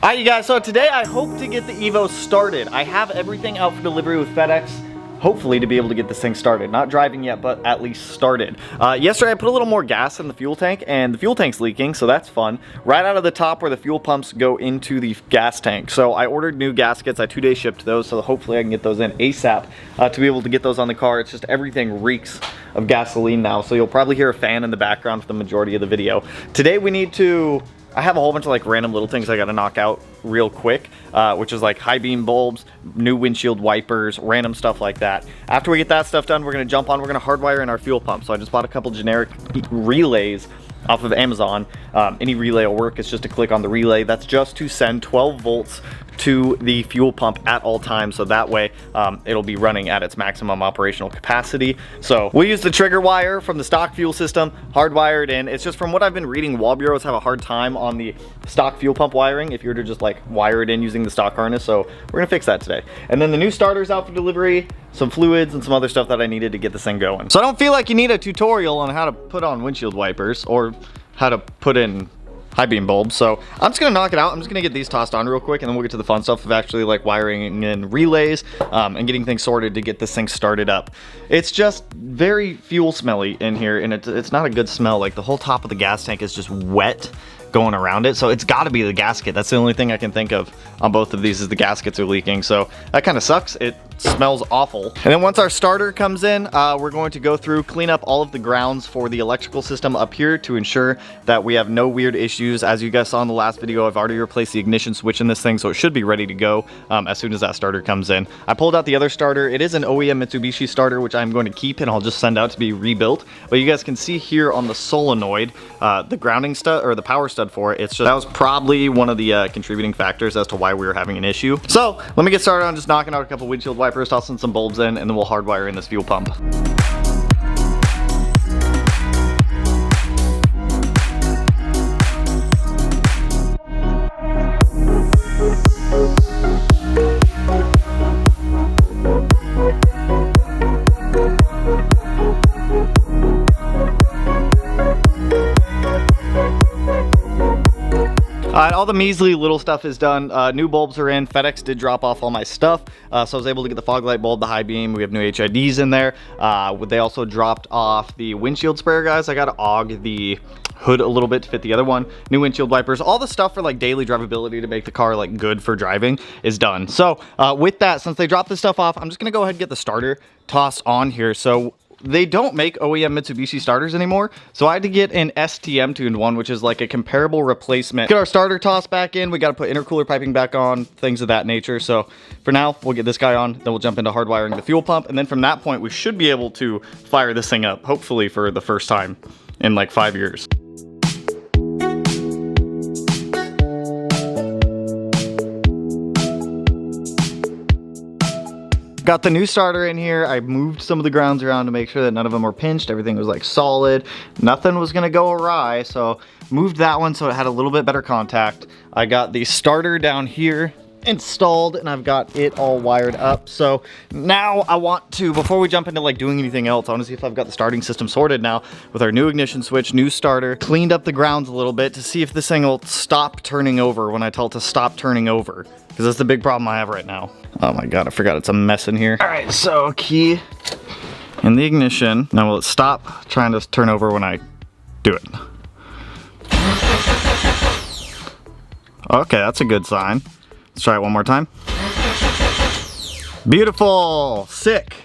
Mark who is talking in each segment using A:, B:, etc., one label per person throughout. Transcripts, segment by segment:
A: Alright you guys, so today I hope to get the EVO started. I have everything out for delivery with FedEx, hopefully to be able to get this thing started. Not driving yet, but at least started. Yesterday I put a little more gas in the fuel tank, and the fuel tank's leaking, so that's fun. Right out of the top where the fuel pumps go into the gas tank. So I ordered new gaskets, I 2-day shipped those, so hopefully I can get those in ASAP to be able to get those on the car. It's just everything reeks of gasoline now, so you'll probably hear a fan in the background for the majority of the video. Today we need to... I have a whole bunch of like random little things I gotta knock out real quick, which is like high beam bulbs, new windshield wipers, random stuff like that. After we get that stuff done, we're gonna jump on, we're gonna hardwire in our fuel pump. So I just bought a couple generic relays off of Amazon. Any relay will work, it's just a click on the relay. That's just to send 12 volts to the fuel pump at all times, so that way it'll be running at its maximum operational capacity. So we use the trigger wire from the stock fuel system, hardwired in. It's just from what I've been reading, wall bureaus have a hard time on the stock fuel pump wiring if you were to just like wire it in using the stock harness, so we're gonna fix that today. And then the new starter's out for delivery, some fluids and some other stuff that I needed to get this thing going. So I don't feel like you need a tutorial on how to put on windshield wipers or how to put in high beam bulbs, so I'm just gonna knock it out. I'm just gonna get these tossed on real quick, and then we'll get to the fun stuff of actually like wiring in relays and getting things sorted to get this thing started up. It's just very fuel smelly in here, and it's not a good smell. Like the whole top of the gas tank is just wet going around it, so it's got to be the gasket. That's the only thing I can think of on both of these is the gaskets are leaking, so that kind of sucks. It smells awful. And then once our starter comes in, we're going to go through, clean up all of the grounds for the electrical system up here to ensure that we have no weird issues. As you guys saw in the last video, I've already replaced the ignition switch in this thing, so it should be ready to go as soon as that starter comes in. I pulled out the other starter. It is an OEM Mitsubishi starter, which I'm going to keep and I'll just send out to be rebuilt. But you guys can see here on the solenoid, the grounding stud or the power stud for it, it's just, that was probably one of the contributing factors as to why we were having an issue. So let me get started on just knocking out a couple windshield wipers, tossing some bulbs in, and then we'll hardwire in this fuel pump. All the measly little stuff is done. New bulbs are in. FedEx did drop off all my stuff, so I was able to get the fog light bulb, the high beam. We have new HIDs in there. They also dropped off the windshield sprayer, guys. I got to aug the hood a little bit to fit the other one. New windshield wipers, all the stuff for like daily drivability to make the car like good for driving is done. So with that, since they dropped this stuff off, I'm just gonna go ahead and get the starter tossed on here. So they don't make OEM Mitsubishi starters anymore, so I had to get an STM tuned one, which is like a comparable replacement. Get our starter tossed back in. We got to put intercooler piping back on, things of that nature. So for now, we'll get this guy on, then we'll jump into hardwiring the fuel pump, and then from that point, we should be able to fire this thing up, hopefully for the first time in like 5 years. Got the new starter in here. I moved some of the grounds around to make sure that none of them were pinched. Everything was like solid. Nothing was gonna go awry, so moved that one so it had a little bit better contact. I got the starter down here installed, and I've got it all wired up. So now I want to, before we jump into like doing anything else, I want to see if I've got the starting system sorted now with our new ignition switch, new starter, cleaned up the grounds a little bit to see if this thing will stop turning over when I tell it to stop turning over, because that's the big problem I have right now. Oh my god, I forgot it's a mess in here. All right, so key in the ignition. Now will it stop trying to turn over when I do it? Okay, that's a good sign. Let's try it one more time. Beautiful, sick.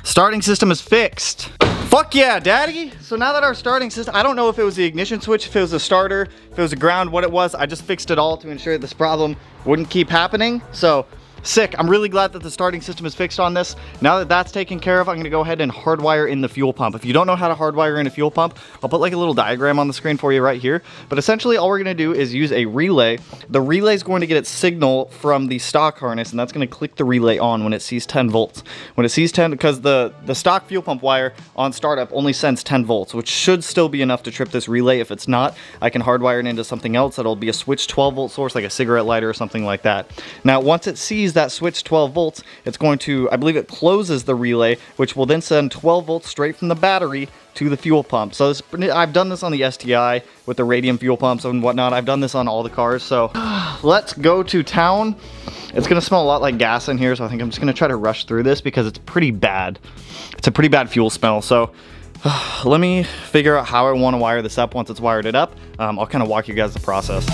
A: Starting system is fixed. Fuck yeah, daddy. So now that our starting system, I don't know if it was the ignition switch, if it was a starter, if it was a ground, what it was. I just fixed it all to ensure this problem wouldn't keep happening. So sick. I'm really glad that the starting system is fixed on this. Now that that's taken care of, I'm gonna go ahead and hardwire in the fuel pump. If you don't know how to hardwire in a fuel pump, I'll put like a little diagram on the screen for you right here. But essentially all we're gonna do is use a relay. The relay is going to get its signal from the stock harness, and that's gonna click the relay on when it sees 10 volts. When it sees 10, because the stock fuel pump wire on startup only sends 10 volts, which should still be enough to trip this relay. If it's not, I can hardwire it into something else that'll be a switch 12 volt source, like a cigarette lighter or something like that. Now, once it sees use that switch 12 volts, it's going to, I believe it closes the relay, which will then send 12 volts straight from the battery to the fuel pump. So this, I've done this on the STI with the radium fuel pumps and whatnot. I've done this on all the cars. So let's go to town. It's gonna smell a lot like gas in here, so I think I'm just gonna try to rush through this because it's pretty bad. It's a pretty bad fuel smell. So let me figure out how I want to wire this up. Once it's wired it up, I'll kind of walk you guys the process.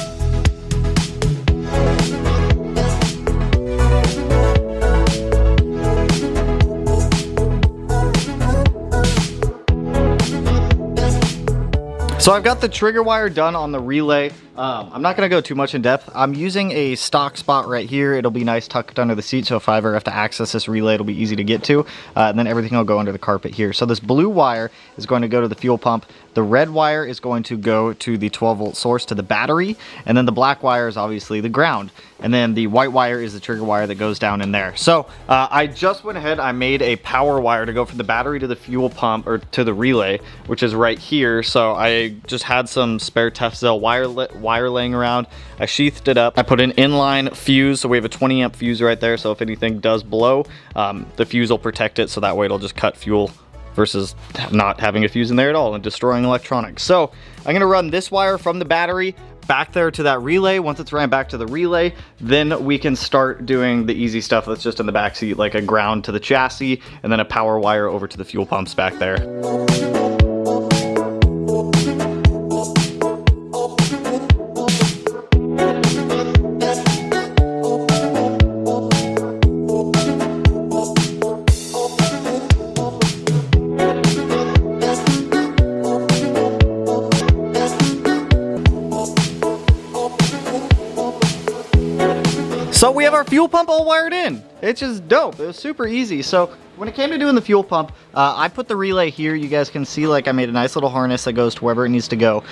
A: So I've got the trigger wire done on the relay. I'm not gonna go too much in depth. I'm using a stock spot right here. It'll be nice tucked under the seat, so if I ever have to access this relay, it'll be easy to get to. And then everything will go under the carpet here. So this blue wire is going to go to the fuel pump. The red wire is going to go to the 12 volt source to the battery. And then the black wire is obviously the ground. And then the white wire is the trigger wire that goes down in there. So I just went ahead, I made a power wire to go from the battery to the fuel pump, or to the relay, which is right here. So I just had some spare Tefzel wire laying around. I sheathed it up. I put an inline fuse, so we have a 20 amp fuse right there. So if anything does blow, the fuse will protect it, so that way it'll just cut fuel versus not having a fuse in there at all and destroying electronics. So I'm gonna run this wire from the battery back there to that relay. Once it's ran back to the relay, then we can start doing the easy stuff that's just in the back seat, like a ground to the chassis and then a power wire over to the fuel pumps back there. So we have our fuel pump all wired in. It's just dope. It was super easy. So when it came to doing the fuel pump, I put the relay here. You guys can see, like, I made a nice little harness that goes to wherever it needs to go.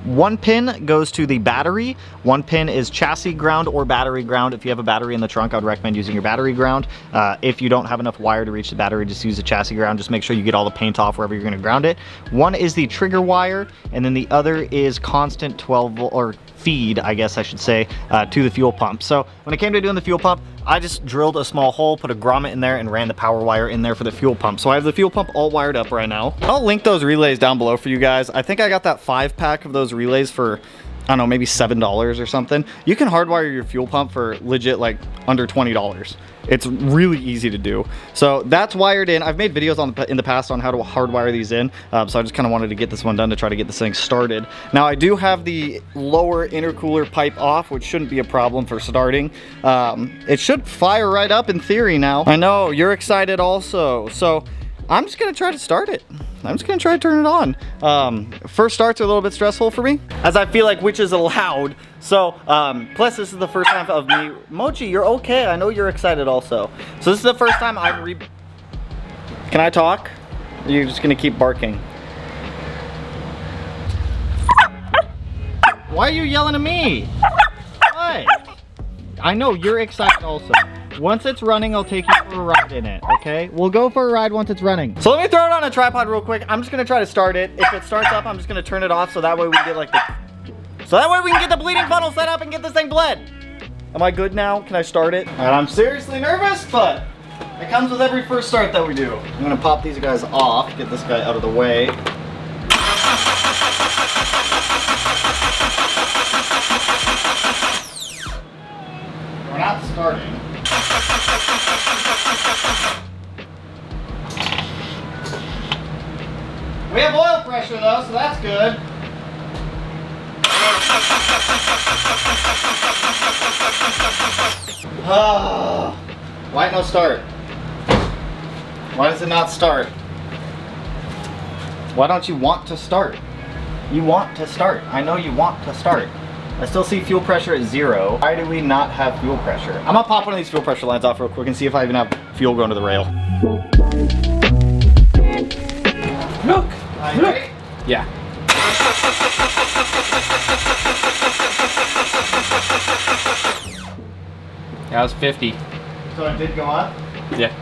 A: One pin goes to the battery. One pin is chassis ground or battery ground. If you have a battery in the trunk, I would recommend using your battery ground. If you don't have enough wire to reach the battery, just use the chassis ground. Just make sure you get all the paint off wherever you're going to ground it. One is the trigger wire, and then the other is constant 12 volt, or feed, I guess I should say, to the fuel pump. So when it came to doing the fuel pump, I just drilled a small hole, put a grommet in there, and ran the power wire in there for the fuel pump. So I have the fuel pump all wired up right now. I'll link those relays down below for you guys. I think I got that 5-pack of those relays for, I don't know, maybe $7 or something. You can hardwire your fuel pump for legit like under $20. It's really easy to do. So that's wired in. I've made videos in the past on how to hardwire these in. So I just kind of wanted to get this one done to try to get this thing started. Now I do have the lower intercooler pipe off, which shouldn't be a problem for starting. It should fire right up in theory now. I know, you're excited also. So I'm just gonna try to start it. I'm just gonna try to turn it on. First starts are a little bit stressful for me, as I feel like which is allowed. So, plus this is the first time of me. Mochi, you're okay. I know you're excited also. So this is the first time I've Can I talk? Or you're just gonna keep barking? Why are you yelling at me? What? I know you're excited also. Once it's running, I'll take you for a ride in it, okay? We'll go for a ride once it's running. So let me throw it on a tripod real quick. I'm just gonna try to start it. If it starts up, I'm just gonna turn it off so that way we can get like the... So that way we can get the bleeding funnel set up and get this thing bled. Am I good now? Can I start it? All right, I'm seriously nervous, but it comes with every first start that we do. I'm gonna pop these guys off, get this guy out of the way. We're not starting. We have oil pressure though, so that's good. Why no start? Why does it not start? Why don't you want to start? You want to start. I know you want to start. I still see fuel pressure at 0. Why do we not have fuel pressure? I'm gonna pop one of these fuel pressure lines off real quick and see if I even have fuel going to the rail.
B: Look! Look! Yeah. That was 50.
A: So it did go up?
B: Yeah.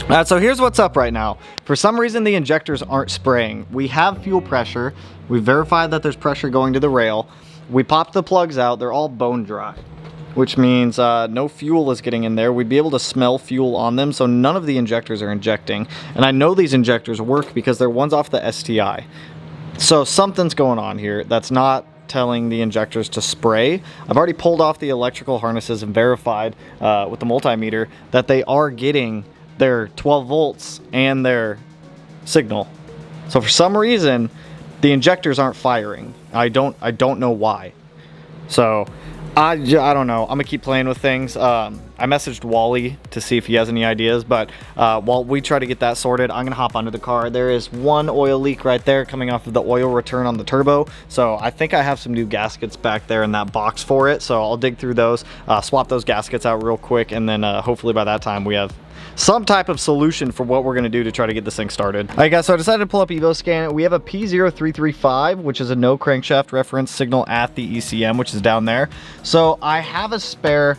A: So here's what's up right now. For some reason, the injectors aren't spraying. We have fuel pressure. We verified that there's pressure going to the rail. We popped the plugs out. They're all bone dry, which means no fuel is getting in there. We'd be able to smell fuel on them, so none of the injectors are injecting. And I know these injectors work because they're ones off the STI. So something's going on here that's not telling the injectors to spray. I've already pulled off the electrical harnesses and verified with the multimeter that they are getting their 12 volts and their signal. So for some reason, the injectors aren't firing. I don't know why. So I don't know. I'm gonna keep playing with things. I messaged Wally to see if he has any ideas, but while we try to get that sorted, I'm gonna hop under the car. There is one oil leak right there coming off of the oil return on the turbo. So I think I have some new gaskets back there in that box for it. So I'll dig through those, swap those gaskets out real quick, and then hopefully by that time we have some type of solution for what we're going to do to try to get this thing started. All right, guys, so I decided to pull up EVO Scan. We have a P0335, which is a no crankshaft reference signal at the ECM, which is down there. So I have a spare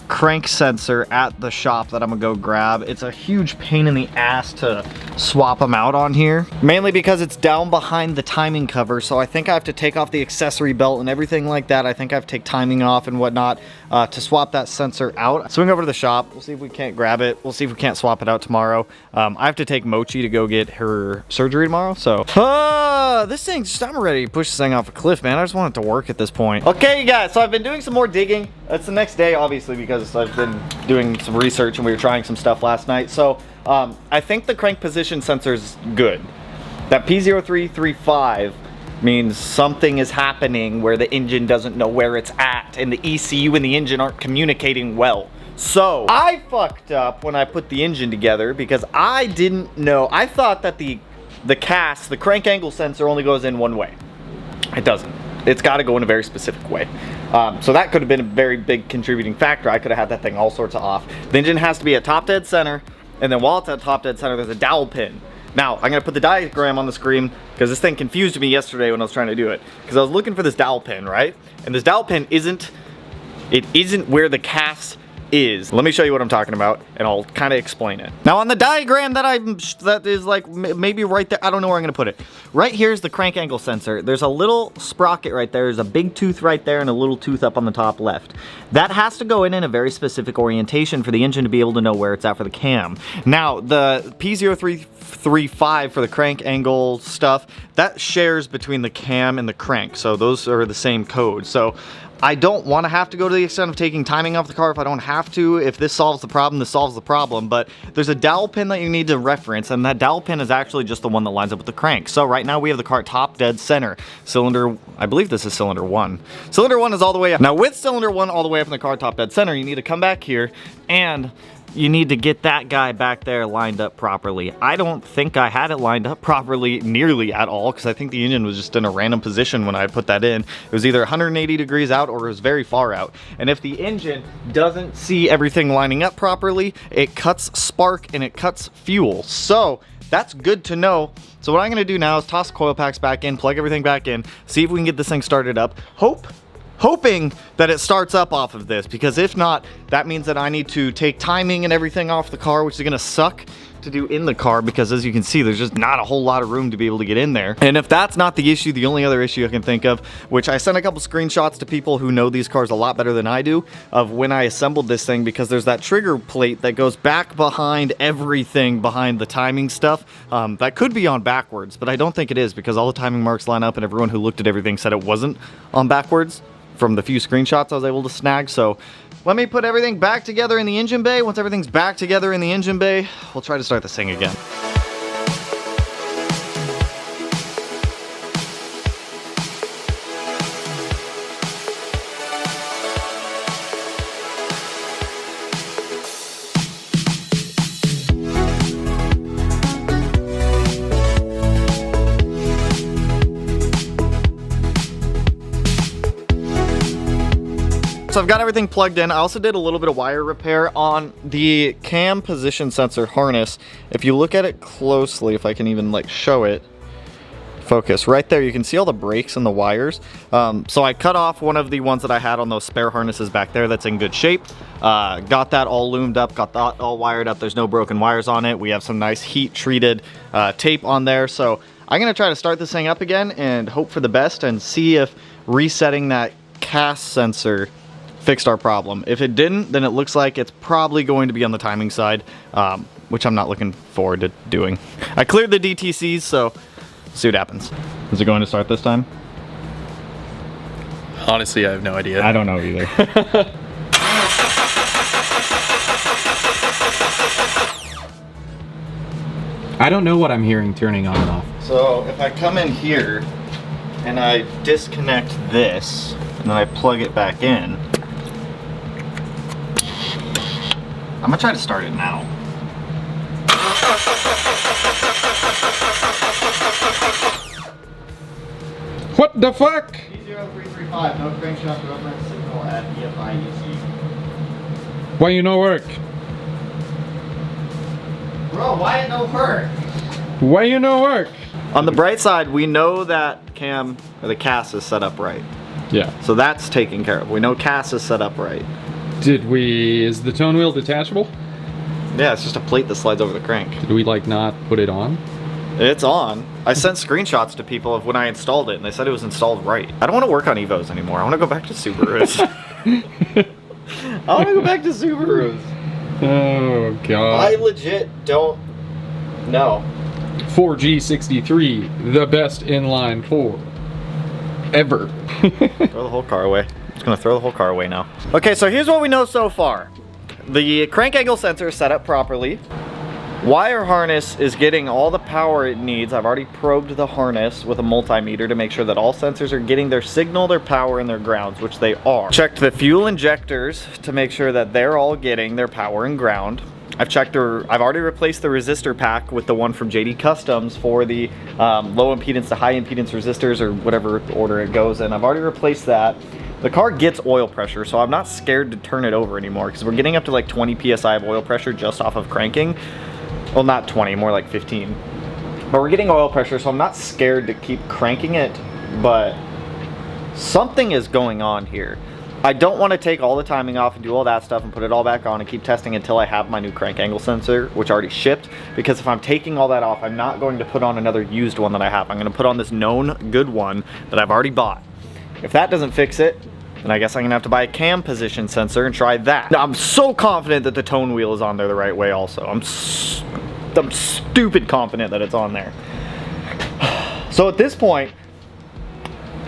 A: crank sensor at the shop that I'm gonna go grab. It's a huge pain in the ass to swap them out on here, mainly because it's down behind the timing cover. So I think I have to take off the accessory belt and everything like that. I think I have to take timing off and whatnot to swap that sensor out. Swing over to the shop. We'll see if we can't grab it. We'll see if we can't swap it out tomorrow. I have to take Mochi to go get her surgery tomorrow. So this thing, I'm ready to push this thing off a cliff, man. I just want it to work at this point. Okay, you guys, so I've been doing some more digging. It's the next day, obviously, because I've been doing some research and we were trying some stuff last night. So I think the crank position sensor's good. That P0335 means something is happening where the engine doesn't know where it's at and the ECU and the engine aren't communicating well. So I fucked up when I put the engine together because I didn't know. I thought that the CAS, the crank angle sensor, only goes in one way. It doesn't. It's got to go in a very specific way. So that could have been a very big contributing factor. I could have had that thing all sorts of off. The engine has to be at top dead center, and then while it's at top dead center, there's a dowel pin. Now, I'm going to put the diagram on the screen because this thing confused me yesterday when I was trying to do it. Because I was looking for this dowel pin, right? And this dowel pin isn't where the CAS is. Let me show you what I'm talking about, and I'll kind of explain it. Now on the diagram that is like maybe right there, I don't know where I'm gonna put it. Right here is the crank angle sensor. There's a little sprocket right there. There's a big tooth right there and a little tooth up on the top left. That has to go in a very specific orientation for the engine to be able to know where it's at for the cam. Now the P0335 for the crank angle stuff, that shares between the cam and the crank. So those are the same code. So I don't want to have to go to the extent of taking timing off the car if I don't have to. If this solves the problem, this solves the problem. But there's a dowel pin that you need to reference, and that dowel pin is actually just the one that lines up with the crank. So right now we have the car top dead center. Cylinder, I believe this is cylinder 1. Cylinder 1 is all the way up. Now with cylinder 1 all the way up in the car top dead center, you need to come back here and you need to get that guy back there lined up properly. I don't think I had it lined up properly nearly at all because I think the engine was just in a random position when I put that in. It was either 180 degrees out or it was very far out. And if the engine doesn't see everything lining up properly, it cuts spark and it cuts fuel. So that's good to know. So what I'm gonna do now is toss coil packs back in, plug everything back in, see if we can get this thing started up. Hoping that it starts up off of this, because if not, that means that I need to take timing and everything off the car, which is gonna suck to do in the car because as you can see, there's just not a whole lot of room to be able to get in there. And if that's not the issue, the only other issue I can think of, which I sent a couple screenshots to people who know these cars a lot better than I do, of when I assembled this thing, because there's that trigger plate that goes back behind everything behind the timing stuff. That could be on backwards, but I don't think it is because all the timing marks line up and everyone who looked at everything said it wasn't on backwards from the few screenshots I was able to snag. So let me put everything back together in the engine bay. Once everything's back together in the engine bay, we'll try to start this thing again. So I've got everything plugged in. I also did a little bit of wire repair on the cam position sensor harness. If you look at it closely, if I can even like show it, Focus right there. You can see all the brakes and the wires. So I cut off one of the ones that I had on those spare harnesses back there that's in good shape. Got that all loomed up, got that all wired up. There's no broken wires on it. We have some nice heat treated tape on there. So I'm gonna try to start this thing up again and hope for the best and see if resetting that CAS sensor fixed our problem. If it didn't, then it looks like it's probably going to be on the timing side, which I'm not looking forward to doing. I cleared the DTCs, so see what happens. Is it going to start this time?
B: Honestly, I have no idea.
A: I don't know either.
B: I don't know what I'm hearing turning on and off.
A: So if I come in here and I disconnect this and then I plug it back in, I'm gonna try to start it now.
B: What the fuck?
A: E0335, no crankshaft reference signal at EFI ECU.
B: Why you no work?
A: Bro, why it no work?
B: Why you no work?
A: On the bright side, we know that the CAS is set up right.
B: Yeah.
A: So that's taken care of. We know CAS is set up right.
B: Is the tone wheel detachable?
A: Yeah, it's just a plate that slides over the crank.
B: Did we like not put it on?
A: It's on. I sent screenshots to people of when I installed it and they said it was installed right. I don't want to work on EVOs anymore. I want to go back to Subarus. I want to go back to Subarus.
B: Oh god.
A: I legit don't know.
B: 4G63, the best inline 4 ever.
A: Throw the whole car away. I'm just gonna throw the whole car away now. Okay, so here's what we know so far. The crank angle sensor is set up properly. Wire harness is getting all the power it needs. I've already probed the harness with a multimeter to make sure that all sensors are getting their signal, their power, and their grounds, which they are. Checked the fuel injectors to make sure that they're all getting their power and ground. I've already replaced the resistor pack with the one from JD Customs for the low impedance to high impedance resistors, or whatever order it goes in. I've already replaced that. The car gets oil pressure, so I'm not scared to turn it over anymore because we're getting up to like 20 PSI of oil pressure just off of cranking. Well, not 20, more like 15. But we're getting oil pressure, so I'm not scared to keep cranking it, but something is going on here. I don't want to take all the timing off and do all that stuff and put it all back on and keep testing until I have my new crank angle sensor, which already shipped, because if I'm taking all that off, I'm not going to put on another used one that I have. I'm going to put on this known good one that I've already bought. If that doesn't fix it, then I guess I'm going to have to buy a cam position sensor and try that. Now, I'm so confident that the tone wheel is on there the right way also. I'm stupid confident that it's on there. So at this point,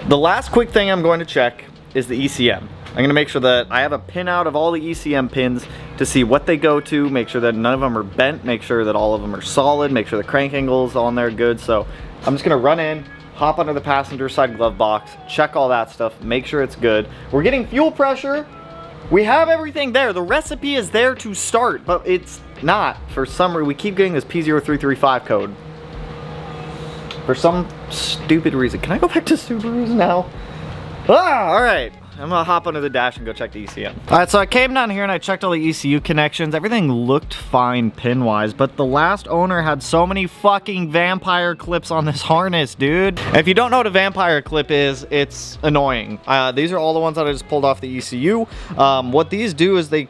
A: the last quick thing I'm going to check is the ECM. I'm going to make sure that I have a pinout of all the ECM pins to see what they go to, make sure that none of them are bent, make sure that all of them are solid, make sure the crank angle is on there good. So I'm just going to run in, hop under the passenger side glove box, check all that stuff, make sure it's good. We're getting fuel pressure. We have everything there. The recipe is there to start, but it's not. For some reason, we keep getting this P0335 code. For some stupid reason. Can I go back to Subarus now? Ah, all right. I'm gonna hop under the dash and go check the ECM. All right, so I came down here and I checked all the ECU connections. Everything looked fine pin-wise, but the last owner had so many fucking vampire clips on this harness, dude. If you don't know what a vampire clip is, it's annoying. These are all the ones that I just pulled off the ECU. What these do is they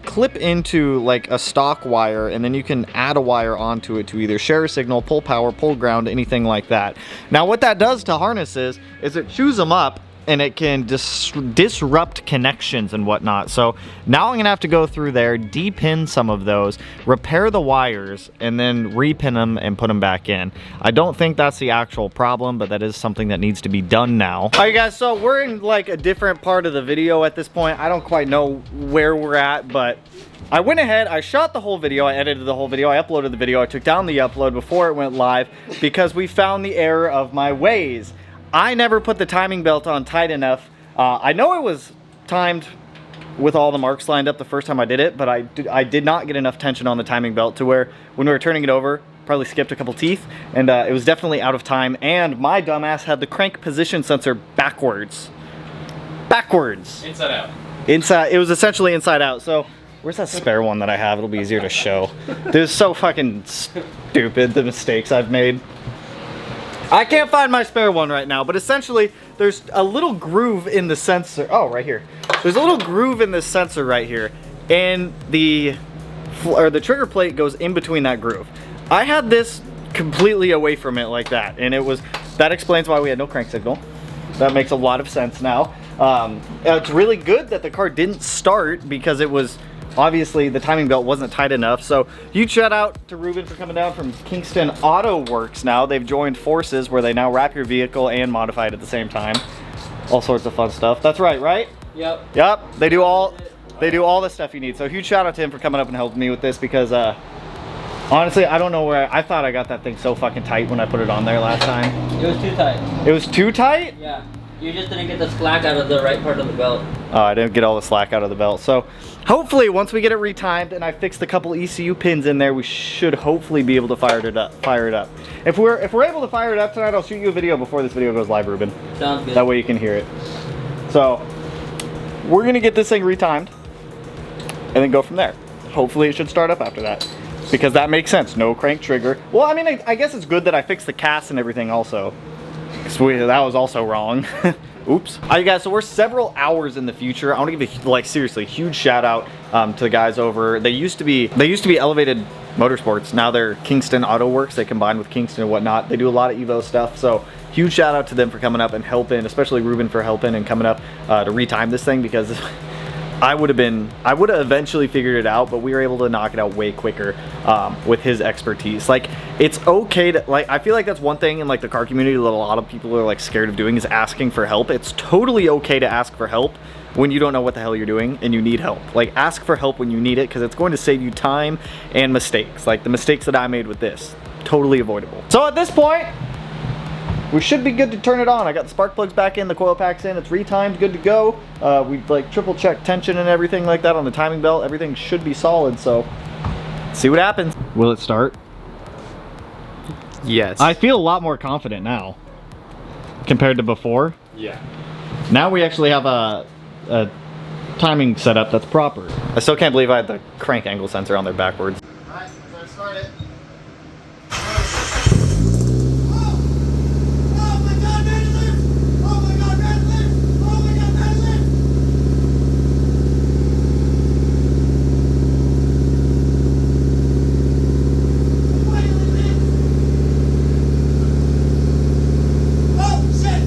A: clip into like a stock wire, and then you can add a wire onto it to either share a signal, pull power, pull ground, anything like that. Now what that does to harnesses is it chews them up, and it can disrupt connections and whatnot. So now I'm gonna have to go through there, de-pin some of those, repair the wires, and then re-pin them and put them back in. I don't think that's the actual problem, but that is something that needs to be done now. All right guys, so we're in like a different part of the video at this point. I don't quite know where we're at, but I went ahead, I shot the whole video, I edited the whole video, I uploaded the video, I took down the upload before it went live because we found the error of my ways. I never put the timing belt on tight enough. I know it was timed with all the marks lined up the first time I did it, but I did not get enough tension on the timing belt to where when we were turning it over, probably skipped a couple teeth, and it was definitely out of time, and my dumbass had the crank position sensor backwards. Backwards.
B: Inside out.
A: Inside, it was essentially inside out, so where's that spare one that I have? It'll be easier to show. This is so fucking stupid, the mistakes I've made. I can't find my spare one right now, but essentially there's a little groove in the sensor. Oh, right here. There's a little groove in this sensor right here, and the trigger plate goes in between that groove. I had this completely away from it like that, and that explains why we had no crank signal. That makes a lot of sense now. It's really good that the car didn't start because it was obviously the timing belt wasn't tight enough. So huge shout out to Ruben for coming down from Kingston Auto Works now. They've joined forces where they now wrap your vehicle and modify it at the same time. All sorts of fun stuff. That's right?
C: Yep.
A: Yep, they do all the stuff you need. So huge shout out to him for coming up and helping me with this because honestly, I don't know where, I thought I got that thing so fucking tight when I put it on there last time.
C: It was too tight.
A: It was too tight?
C: Yeah. You just didn't get the slack out of the right part of the belt.
A: Oh, I didn't get all the slack out of the belt. So hopefully once we get it retimed and I fix the couple ECU pins in there, we should hopefully be able to fire it up. If we're able to fire it up tonight, I'll shoot you a video before this video goes live, Ruben.
C: Sounds good.
A: That way you can hear it. So we're gonna get this thing retimed and then go from there. Hopefully it should start up after that, because that makes sense. No crank trigger. Well, I mean, I guess it's good that I fixed the cast and everything also. That was also wrong. Oops. All right, guys, so we're several hours in the future. I want to give a, like, seriously, huge shout out to the guys over. They used to be Elevated Motorsports. Now they're Kingston Auto Works. They combined with Kingston and whatnot. They do a lot of Evo stuff. So huge shout out to them for coming up and helping, especially Ruben for helping and coming up to retime this thing, because I would have eventually figured it out, but we were able to knock it out way quicker with his expertise. Like, it's okay to, like, I feel like that's one thing in like the car community that a lot of people are like scared of doing, is asking for help. It's totally okay to ask for help when you don't know what the hell you're doing and you need help. Like, ask for help when you need it, because it's going to save you time and mistakes. Like the mistakes that I made with this, totally avoidable. So at this point, we should be good to turn it on. I got the spark plugs back in, the coil pack's in, it's retimed, good to go. We like triple checked tension and everything like that on the timing belt. Everything should be solid, so see what happens. Will it start?
B: Yes.
A: I feel a lot more confident now compared to before.
B: Yeah.
A: Now we actually have a timing setup that's proper. I still can't believe I had the crank angle sensor on there backwards. Alright, let's start it.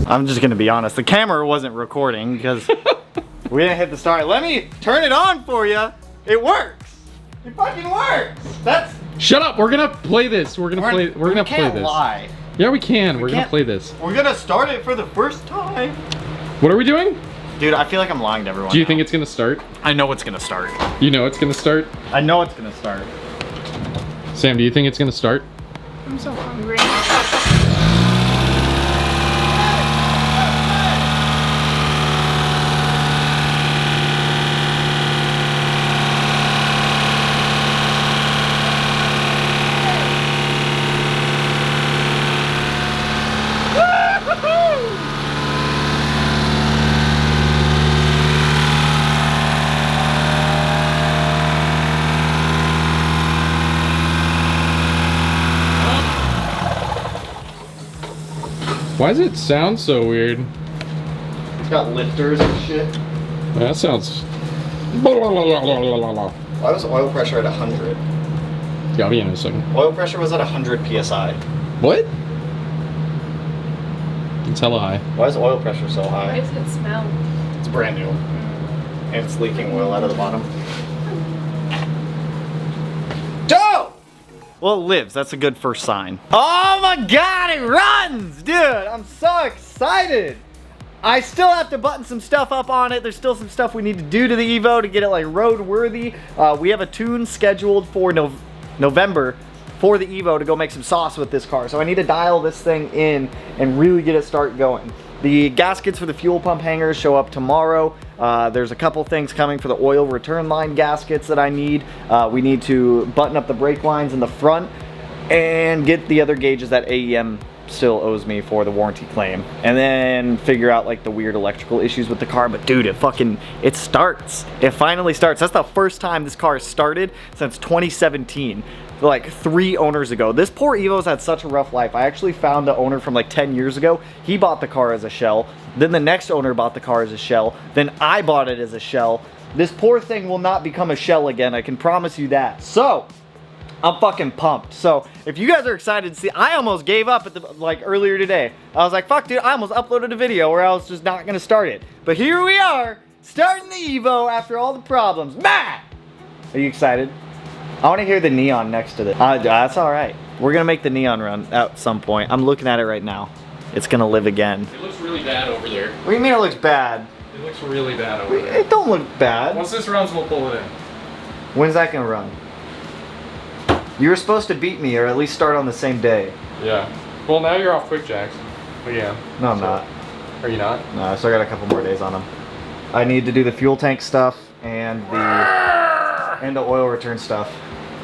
A: I'm just gonna be honest, the camera wasn't recording because we didn't hit the start. Let me turn it on for you. It works. It fucking works. That's.
B: Shut up. We're gonna play this. We're gonna play this.
A: Can't lie.
B: Yeah, we can. We're gonna play this.
A: We're gonna start it for the first time.
B: What are we doing?
A: Dude, I feel like I'm lying to everyone.
B: Do you think it's gonna start?
A: I know it's gonna start.
B: You know it's gonna start?
A: I know it's gonna start.
B: Sam, do you think it's gonna start?
D: I'm so hungry.
B: Why does it sound so weird?
A: It's got lifters and shit.
B: That sounds.
A: Why was oil pressure at 100?
B: Yeah, I'll be in a second.
A: Oil pressure was at 100 PSI.
B: What? It's hella high.
A: Why is oil pressure so
D: Why
A: high?
D: does it smell?
A: It's brand new. And it's leaking oil out of the bottom. Joe! Well, it lives. That's a good first sign. Oh my god, it runs! Dude, I'm so excited! I still have to button some stuff up on it. There's still some stuff we need to do to the Evo to get it like road worthy. We have a tune scheduled for November for the Evo to go make some sauce with this car. So I need to dial this thing in and really get it start going. The gaskets for the fuel pump hangers show up tomorrow. There's a couple things coming for the oil return line gaskets that I need. We need to button up the brake lines in the front and get the other gauges that AEM still owes me for the warranty claim, and then figure out like the weird electrical issues with the car. But dude, it starts. It finally starts. That's the first time this car has started since 2017. Like 3 owners ago. This poor Evo's had such a rough life. I actually found the owner from like 10 years ago. He bought the car as a shell. Then the next owner bought the car as a shell. Then I bought it as a shell. This poor thing will not become a shell again. I can promise you that. So, I'm fucking pumped. So, if you guys are excited to see, I almost gave up at the, like earlier today. I was like, fuck dude, I almost uploaded a video where I was just not gonna start it. But here we are, starting the Evo after all the problems. Matt! Are you excited? I want to hear the neon next to this. That's all right. We're going to make the neon run at some point. I'm looking at it right now. It's going to live again.
B: It looks really bad over there.
A: What do you mean it looks bad?
B: It looks really bad over there.
A: It don't look bad.
B: Once this runs, we'll pull it in.
A: When's that going to run? You were supposed to beat me, or at least start on the same day.
B: Yeah. Well, now you're off quick jacks. But yeah.
A: No, I'm not.
B: Are you not?
A: No, I still got a couple more days on them. I need to do the fuel tank stuff and the oil return stuff,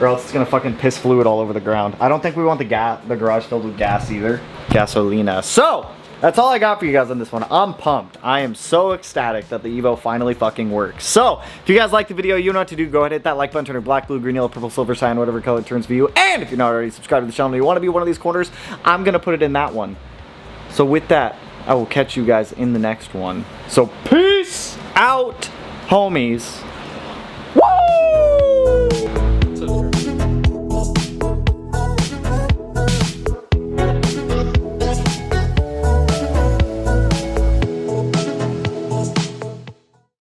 A: or else it's gonna fucking piss fluid all over the ground. I don't think we want the garage filled with gas either. Gasolina. So that's all I got for you guys on this one. I'm pumped. I am so ecstatic that the Evo finally fucking works. So if you guys like the video, you know what to do. Go ahead, hit that like button, turn it black, blue, green, yellow, purple, silver sign, whatever color it turns for you. And if you're not already subscribed to the channel and you want to be one of these corners, I'm gonna put it in that one. So with that, I will catch you guys in the next one. So peace out, homies.